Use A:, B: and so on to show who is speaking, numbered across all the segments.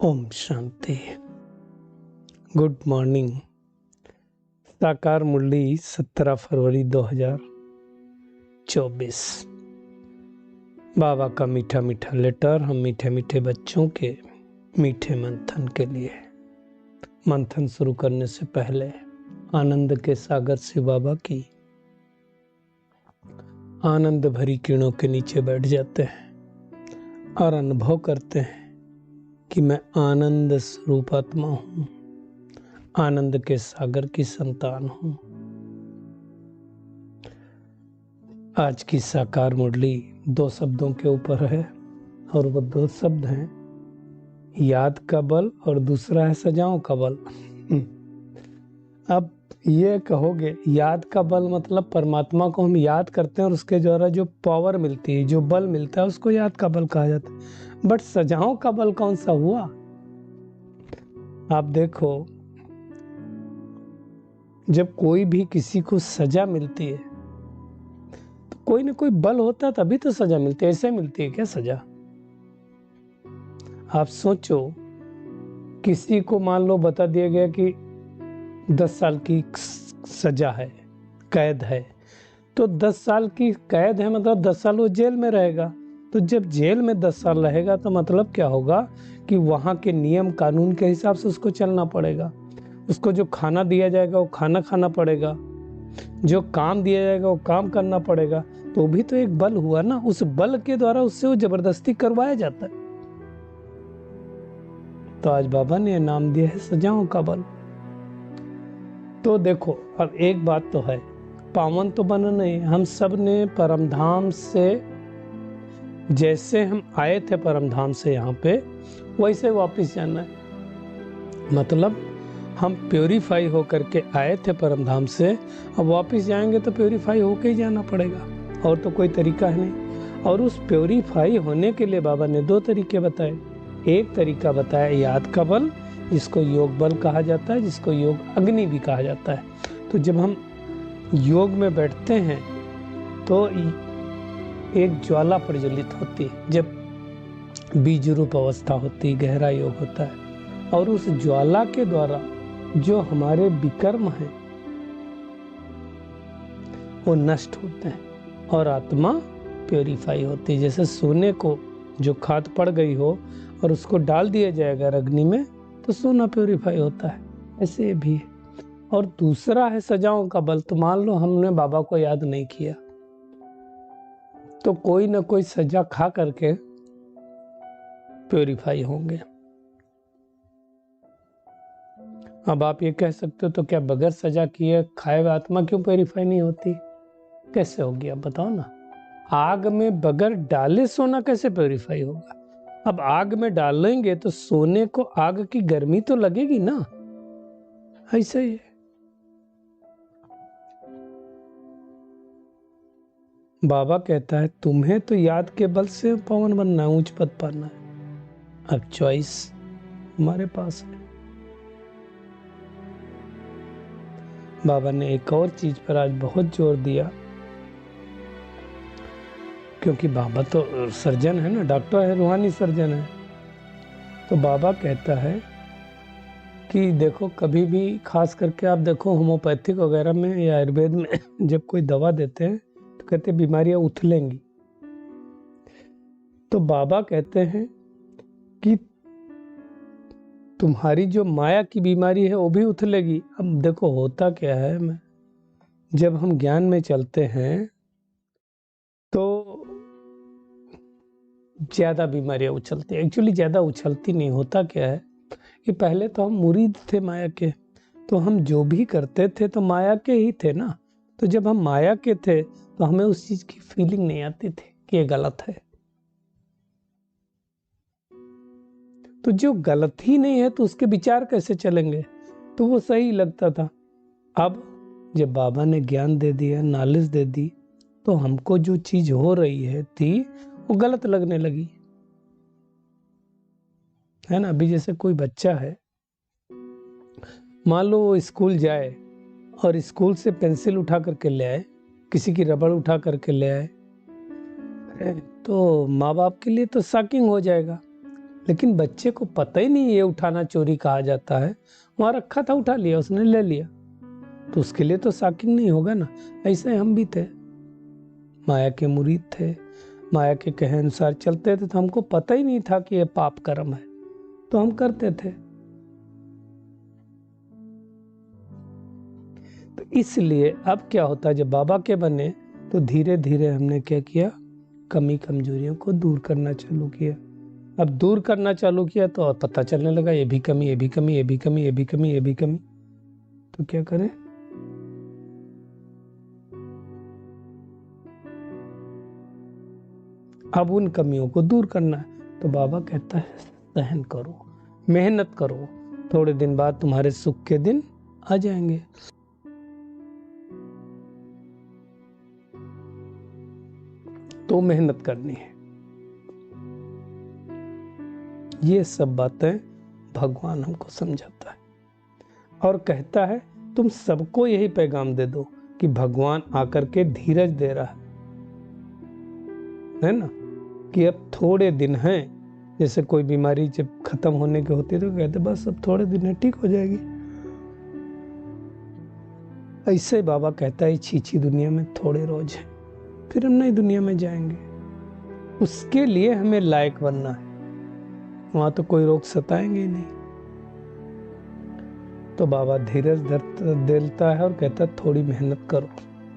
A: Om Shanti. Good morning. साकार मुरली 17 फरवरी 2024। बाबा का मीठा मीठा लेटर हम मीठे मीठे बच्चों के मीठे मंथन के लिए। मंथन शुरू करने से पहले आनंद के सागर से बाबा की आनंद भरी किरणों के नीचे बैठ जाते हैं और अनुभव करते हैं कि मैं आनंद स्वरूप आत्मा हूं, आनंद के सागर की संतान हूं। आज की साकार मुरली 2 शब्दों के ऊपर है और वो 2 शब्द हैं, याद का बल और दूसरा है सजाओं का बल। अब ये कहोगे याद का बल मतलब परमात्मा को हम याद करते हैं और उसके द्वारा जो पावर मिलती है, जो बल मिलता है, उसको याद का बल कहा जाता है। बट सजाओं का बल कौन सा हुआ? आप देखो, जब कोई भी किसी को सजा मिलती है तो कोई ना कोई बल होता है, तभी तो सजा मिलती है। ऐसे मिलती है क्या सजा? आप सोचो, किसी को मान लो बता दिया गया कि 10 साल की सजा है, कैद है, तो 10 साल की कैद है मतलब 10 साल वो जेल में रहेगा। तो जब जेल में 10 साल रहेगा तो मतलब क्या होगा कि वहाँ के नियम कानून के हिसाब से उसको चलना पड़ेगा। उसको जो खाना दिया जाएगा वो खाना खाना पड़ेगा, जो काम दिया जाएगा वो काम करना पड़ेगा। तो भी तो एक बल हुआ ना, उस बल के द्वारा उससे वो जबरदस्ती करवाया जाता है। तो आज बाबा ने नाम दिया है सजाओं का बल। तो देखो, अब एक बात तो है, पावन तो बना नहीं, हम सब ने परमधाम से जैसे हम आए थे परमधाम से यहाँ पे, वैसे वापस जाना है। मतलब हम प्योरीफाई होकर के आए थे परमधाम से, अब वापस जाएंगे तो प्योरीफाई होके ही जाना पड़ेगा, और तो कोई तरीका है नहीं। और उस प्योरीफाई होने के लिए बाबा ने 2 तरीके बताए। एक तरीका बताया याद का बल, जिसको योग बल कहा जाता है, जिसको योग अग्नि भी कहा जाता है। तो जब हम योग में बैठते हैं तो एक ज्वाला प्रज्वलित होती है, जब बीज रूप अवस्था होती, गहरा योग होता है, और उस ज्वाला के द्वारा जो हमारे विकर्म हैं वो नष्ट होते हैं और आत्मा प्योरीफाई होती है। जैसे सोने को जो खाद पड़ गई हो और उसको डाल दिया जाएगा अग्नि में तो सोना प्योरीफाई होता है, ऐसे भी। और दूसरा है सजाओं का बल। तो मान लो हमने बाबा को याद नहीं किया तो कोई ना कोई सजा खा करके प्योरीफाई होंगे। अब आप ये कह सकते हो तो क्या बगैर सजा किए खाए हुए आत्मा क्यों प्योरीफाई नहीं होती? कैसे होगी आप बताओ ना। आग में बगैर डाले सोना कैसे प्योरीफाई होगा? अब आग में डालेंगे तो सोने को आग की गर्मी तो लगेगी ना, ऐसे ही है। बाबा कहता है तुम्हें तो याद के बल से पवन बनना है, ऊंच पद पाना है। अब चॉइस हमारे पास है। बाबा ने एक और चीज पर आज बहुत जोर दिया, क्योंकि बाबा तो सर्जन है ना, डॉक्टर है, रूहानी सर्जन है। तो बाबा कहता है कि देखो, कभी भी खास करके आप देखो होम्योपैथिक वगैरह में या आयुर्वेद में जब कोई दवा देते हैं तो कहते हैं बीमारियां उथलेंगी। तो बाबा कहते हैं कि तुम्हारी जो माया की बीमारी है वो भी उथलेगी। अब देखो होता क्या है, जब हम ज्ञान में चलते हैं तो ज्यादा बीमारियां उछलती है। एक्चुअली ज्यादा उछलती नहीं, होता क्या है कि पहले तो हम मुरीद थे माया के, तो हम जो भी करते थे तो माया के ही थे ना। तो जब हम माया के थे तो हमें उस चीज की फीलिंग नहीं आती थी कि ये गलत है। तो जो गलत ही नहीं है तो उसके विचार कैसे चलेंगे? तो वो सही लगता था। अब जब बाबा ने ज्ञान दे दिया, नॉलेज दे दी, तो हमको जो चीज हो रही है थी वो गलत लगने लगी, है ना। अभी जैसे कोई बच्चा है, मान लो वो स्कूल जाए और स्कूल से पेंसिल उठा करके ले आए, किसी की रबड़ उठा करके ले आए, तो माँ बाप के लिए तो शॉकिंग हो जाएगा। लेकिन बच्चे को पता ही नहीं ये उठाना चोरी कहा जाता है। वहां रखा था, उठा लिया, उसने ले लिया, तो उसके लिए तो साकिन नहीं होगा ना। ऐसे हम भी थे, माया के मुरीद थे, माया के कहे अनुसार चलते थे, तो हमको पता ही नहीं था कि ये पाप कर्म है, तो हम करते थे। तो इसलिए अब क्या होता है, जब बाबा के बने तो धीरे धीरे हमने क्या किया, कमी कमजोरियों को दूर करना चालू किया। अब दूर करना चालू किया तो पता चलने लगा ये भी कमी, ये भी कमी, ये भी कमी, ये भी कमी, ये भी कमी। तो क्या करें? अब उन कमियों को दूर करना है, तो बाबा कहता है सहन करो, मेहनत करो, थोड़े दिन बाद तुम्हारे सुख के दिन आ जाएंगे। तो मेहनत करनी है। ये सब बातें भगवान हमको समझाता है और कहता है तुम सबको यही पैगाम दे दो कि भगवान आकर के धीरज दे रहा है ना, कि अब थोड़े दिन हैं। जैसे कोई बीमारी जब खत्म होने की होती है तो कहते बस अब थोड़े दिन है, ठीक हो जाएगी। ऐसे बाबा कहता है छीछी दुनिया में थोड़े रोज है, फिर हम नई दुनिया में जाएंगे। उसके लिए हमें लायक बनना है, वहां तो कोई रोग सताएंगे ही नहीं। तो बाबा धीरज देता है और कहता है थोड़ी मेहनत करो।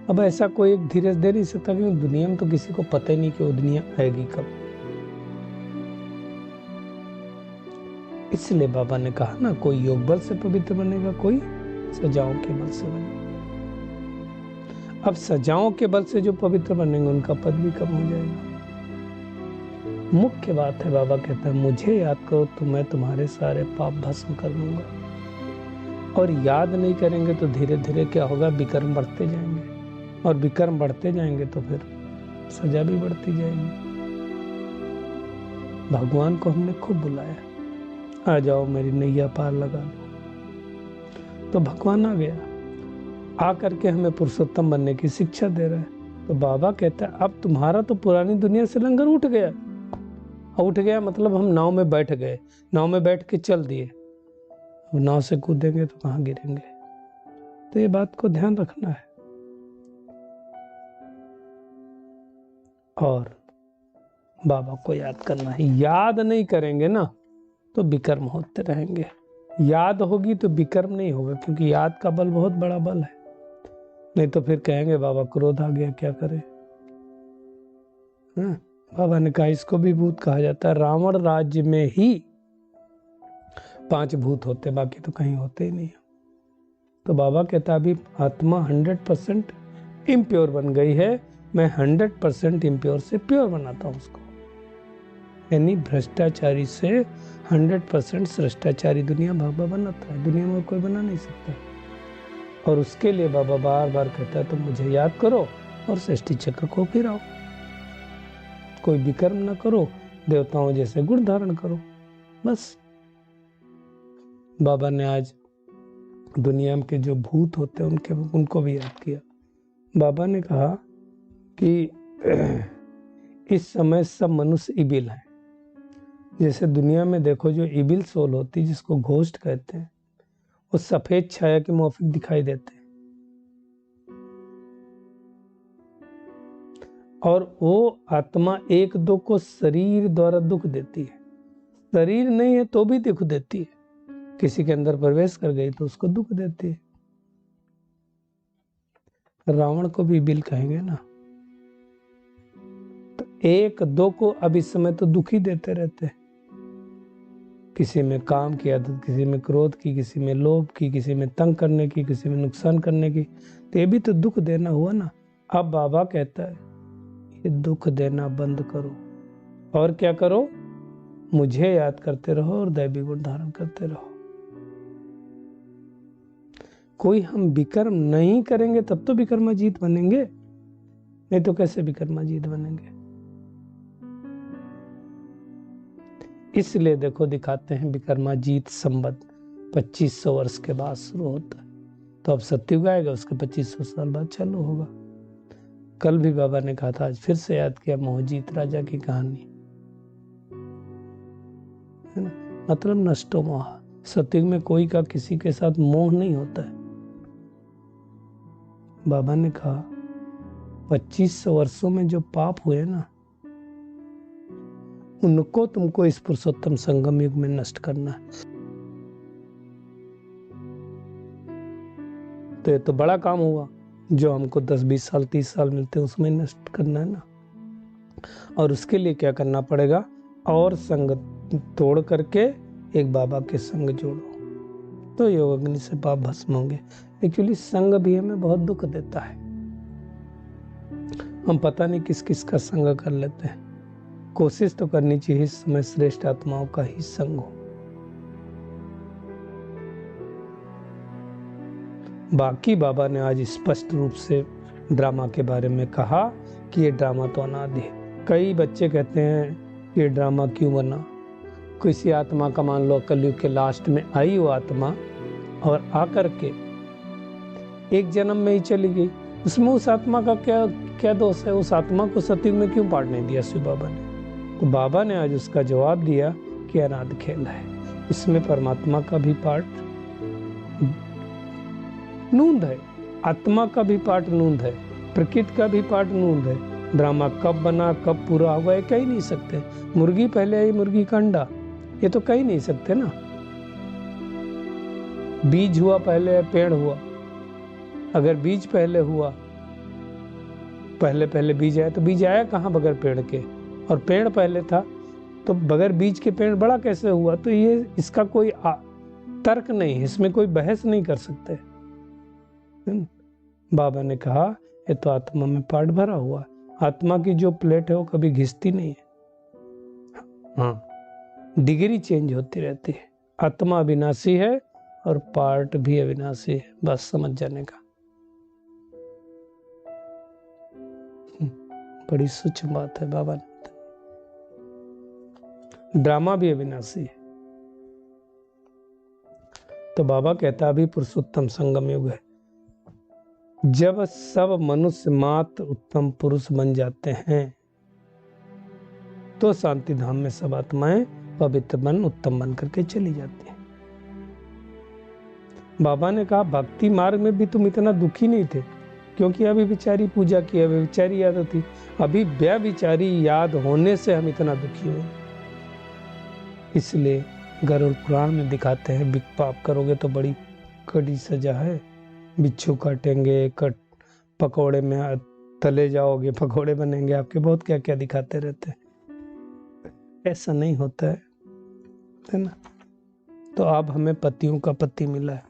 A: अब ऐसा कोई एक धीरज दे नहीं सकता, क्योंकि दुनिया में तो किसी को पता ही नहीं कि वो दुनिया आएगी कब। इसलिए बाबा ने कहा ना, कोई योग बल से पवित्र बनेगा, कोई सजाओं के बल से बनेगा। अब सजाओं के बल से जो पवित्र बनेंगे उनका पद भी कम हो जाएगा। मुख्य बात है, बाबा कहता है मुझे याद करो तो मैं तुम्हारे सारे पाप भस्म कर दूंगा। और याद नहीं करेंगे तो धीरे धीरे क्या होगा, विकर्म बढ़ते जाएंगे, और विकर्म बढ़ते जाएंगे तो फिर सजा भी बढ़ती जाएगी। भगवान को हमने खूब बुलाया, आ जाओ मेरी नैया पार लगा दो। तो भगवान आ गया, आ करके हमें पुरुषोत्तम बनने की शिक्षा दे रहा है। तो बाबा कहता है अब तुम्हारा तो पुरानी दुनिया से लंगर उठ गया। उठ गया मतलब हम नाव में बैठ गए, नाव में बैठ के चल दिए। अब नाव से कूदेंगे तो कहाँ गिरेंगे। तो ये बात को ध्यान रखना है। और बाबा को याद करना है। याद नहीं करेंगे ना तो विकर्म होते रहेंगे। याद होगी तो विकर्म नहीं होगा, क्योंकि याद का बल बहुत बड़ा बल है। नहीं तो फिर कहेंगे बाबा क्रोध आ गया, क्या करें। बाबा ने कहा इसको भी भूत कहा जाता है। रावण राज्य में ही 5 भूत होते, बाकी तो कहीं होते ही नहीं। तो बाबा कहता अभी आत्मा 100% इम्प्योर बन गई है, मैं 100% इम्प्योर से प्योर बनाता हूँ उसको। यानी भ्रष्टाचारी से 100% श्रेष्ठाचारी दुनिया बाबा बनाता है, दुनिया में कोई बना नहीं सकता। और उसके लिए बाबा बार बार कहता है तुम मुझे याद करो और सृष्टि चक्र को फिराओ, कोई विकर्म न करो, देवताओं जैसे गुण धारण करो। बस बाबा ने आज दुनिया के जो भूत होते हैं उनको भी याद किया। बाबा ने कहा कि इस समय सब मनुष्य इबिल हैं। जैसे दुनिया में देखो जो इबिल सोल होती है, जिसको घोस्ट कहते हैं, वो सफेद छाया के माफिक दिखाई देते हैं, और वो आत्मा एक दो को शरीर द्वारा दुख देती है। शरीर नहीं है तो भी दुख देती है, किसी के अंदर प्रवेश कर गई तो उसको दुख देती है। रावण को भी इबिल कहेंगे ना। तो एक दो को अब इस समय तो दुखी देते रहते हैं, किसी में काम की आदत, किसी में क्रोध की, किसी में लोभ की, किसी में तंग करने की, किसी में नुकसान करने की। तो ये भी तो दुख देना हुआ ना। अब बाबा कहता है ये दुख देना बंद करो और क्या करो, मुझे याद करते रहो और दैवी गुण धारण करते रहो। कोई हम विकर्म नहीं करेंगे तब तो विकर्माजीत बनेंगे, नहीं तो कैसे विकर्माजीत बनेंगे। इसलिए देखो दिखाते हैं विकर्माजीत संवत 2500 वर्ष के बाद शुरू होता है। तो अब सत्युग आएगा, उसके 2500 साल बाद चालू होगा। कल भी बाबा ने कहा था, आज फिर से याद किया मोहजीत राजा की कहानी। है ना, मतलब नष्टो मोह। सतयुग में कोई का किसी के साथ मोह नहीं होता है। बाबा ने कहा 2500 वर्षों में जो पाप हुए ना, उनको तुमको इस पुरुषोत्तम संगम युग में नष्ट करना है। तो ये तो बड़ा काम हुआ, जो हमको 10-20 साल 30 साल मिलते हैं उसमें नष्ट करना है ना। और उसके लिए क्या करना पड़ेगा, और संग तोड़ करके एक बाबा के संग जोड़ो, तो योग अग्नि से पाप भस्म होंगे। एक्चुअली संग भी हमें बहुत दुख देता है, हम पता नहीं किस किस का संग कर लेते हैं। कोशिश तो करनी चाहिए इस समय श्रेष्ठ आत्माओं का ही संग हो। बाकी बाबा ने आज स्पष्ट रूप से ड्रामा के बारे में कहा कि ये ड्रामा तो अनादि है। कई बच्चे कहते हैं ये ड्रामा क्यों बना। किसी आत्मा का मान लो कलयुग के लास्ट में आई वो आत्मा और आकर के एक जन्म में ही चली गई, उसमें उस आत्मा का क्या दोष है। उस आत्मा को सतयुग में क्यों पार्ट नहीं दिया शिव बाबा ने। तो बाबा ने आज उसका जवाब दिया कि अनादि खेल है, इसमें परमात्मा का भी पार्ट नूंद है, आत्मा का भी पार्ट नूंद है, प्रकृति का भी पार्ट नूंद है। ड्रामा कब बना कब पूरा हुआ ये कह ही नहीं सकते। मुर्गी पहले आई मुर्गी का अंडा, ये तो कह ही नहीं सकते ना। बीज हुआ पहले पेड़ हुआ, अगर बीज पहले हुआ, पहले बीज आया तो बीज आया कहाँ बगैर पेड़ के, और पेड़ पहले था तो बगैर बीज के पेड़ बड़ा कैसे हुआ। तो ये इसका कोई तर्क नहीं, इसमें कोई बहस नहीं कर सकते। बाबा ने कहा ये तो आत्मा में पार्ट भरा हुआ, आत्मा की जो प्लेट है वो कभी घिसती नहीं है। हाँ, डिग्री चेंज होती रहती है। आत्मा अविनाशी है और पार्ट भी अविनाशी है, बस समझ जाने का। बड़ी सूक्ष्म बात है बाबा ने। ड्रामा भी अविनाशी है। तो बाबा कहता अभी पुरुषोत्तम संगम युग है, जब सब मनुष्य मात्र उत्तम पुरुष बन जाते हैं तो शांति धाम में सब आत्माएं पवित्र बन उत्तम बन करके चली जाती हैं। बाबा ने कहा भक्ति मार्ग में भी तुम इतना दुखी नहीं थे, क्योंकि अभी विचारी पूजा की, अभी विचारी याद होती, अभी व्यभिचारी याद होने से हम इतना दुखी हुए। इसलिए गरुड़ पुराण में दिखाते हैं पाप करोगे तो बड़ी कड़ी सजा है, बिच्छू काटेंगे, पकौड़े में तले जाओगे, पकौड़े बनेंगे आपके, बहुत क्या क्या दिखाते रहते हैं। ऐसा नहीं होता है ना। तो अब हमें पतियों का पति मिला है,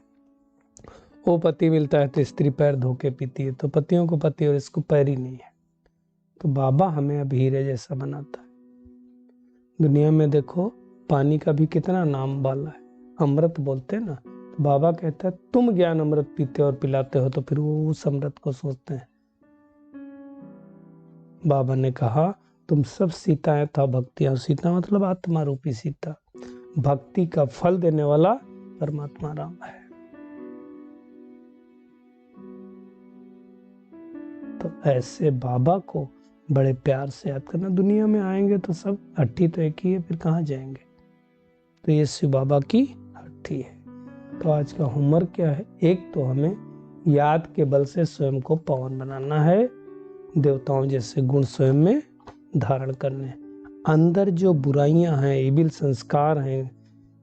A: वो पति मिलता है तो स्त्री पैर धो के पीती है, तो पतियों को पति और इसको पैर ही नहीं है। तो बाबा हमें अब हीरे जैसा बनाता है। दुनिया में देखो पानी का भी कितना नाम वाला है, अमृत बोलते हैं ना। तो बाबा कहता है तुम ज्ञान अमृत पीते और पिलाते हो, तो फिर वो उस अमृत को सोचते हैं। बाबा ने कहा तुम सब सीताएं था भक्तियां, सीता मतलब आत्मा रूपी सीता, भक्ति का फल देने वाला परमात्मा राम है। तो ऐसे बाबा को बड़े प्यार से याद करना। दुनिया में आएंगे तो सब हट्टी तो एक ही है, फिर कहाँ जाएंगे। तो ये शिव बाबा की हट्टी है। तो आज का होमवर्क क्या है, एक तो हमें याद के बल से स्वयं को पावन बनाना है, देवताओं जैसे गुण स्वयं में धारण करने। अंदर जो बुराइयां हैं, इबिल संस्कार हैं,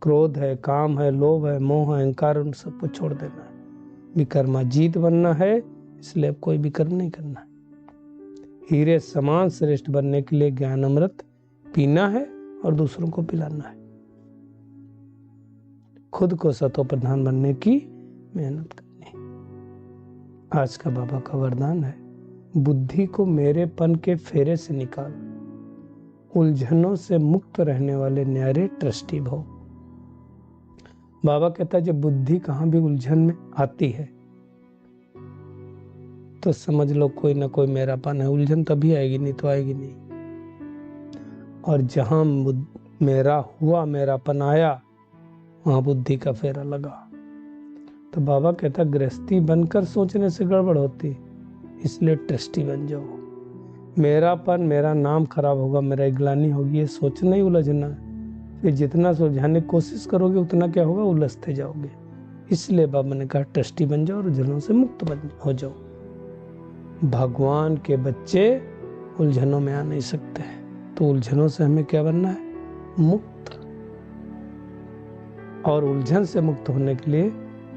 A: क्रोध है, काम है, लोभ है, मोह है, अहंकार, उन सबको छोड़ देना है। विकर्माजीत बनना है, इसलिए अब कोई विकर्म नहीं करना है। हीरे समान श्रेष्ठ बनने के लिए ज्ञान अमृत पीना है और दूसरों को पिलाना है। खुद को सतो प्रधान बनने की मेहनत करनी। आज का बाबा का वरदान है, बुद्धि को मेरेपन के फेरे से निकाल, उलझनों से मुक्त रहने वाले न्यारे ट्रस्टी भव। बाबा कहता है जब बुद्धि कहाँ भी उलझन में आती है तो समझ लो कोई ना कोई मेरापन है। उलझन तभी आएगी, नहीं तो आएगी नहीं। और जहां मेरा हुआ, मेरापन आया, वहां बुद्धि का फेरा लगा। तो बाबा कहता गृहस्थी बनकर सोचने से गड़बड़ होती, इसलिए ट्रस्टी बन जाओ। मेरापन, मेरा नाम खराब होगा, मेरा ग्लानि होगी, ये सोचना ही उलझना है। कि जितना सुलझाने की कोशिश करोगे उतना क्या होगा, उलझते जाओगे। इसलिए बाबा ने कहा ट्रस्टी बन जाओ और उलझनों से मुक्त हो जाओ। भगवान के बच्चे उलझनों में आ नहीं सकते हैं, तो उलझनों से हमें क्या बनना है, मुक्त। और उलझन से मुक्त होने के लिए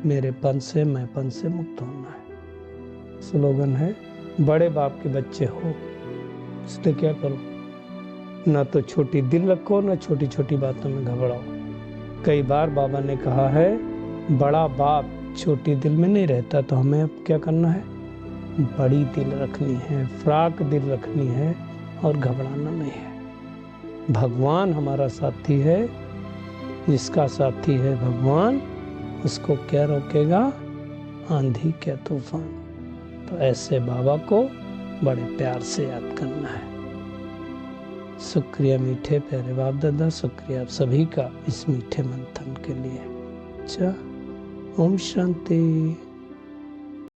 A: मेरेपन से, मैंपन से मुक्त होना है। स्लोगन है, बड़े बाप के बच्चे हो, इसलिए क्या करो, ना तो छोटी दिल रखो, ना छोटी छोटी बातों में घबराओ। कई बार बाबा ने कहा है, बड़ा बाप छोटी दिल में नहीं रहता, तो हमें अब क्या करना है, बड़ी दिल रखनी है, फ्राक दिल रखनी है और घबराना नहीं है। भगवान हमारा साथी है, जिसका साथी है भगवान, उसको क्या रोकेगा, आंधी क्या तूफान। तो ऐसे बाबा को बड़े प्यार से याद करना है। शुक्रिया मीठे प्यारे बाप दादा, शुक्रिया आप सभी का इस मीठे मंथन के लिए। अच्छा, ओम शांति।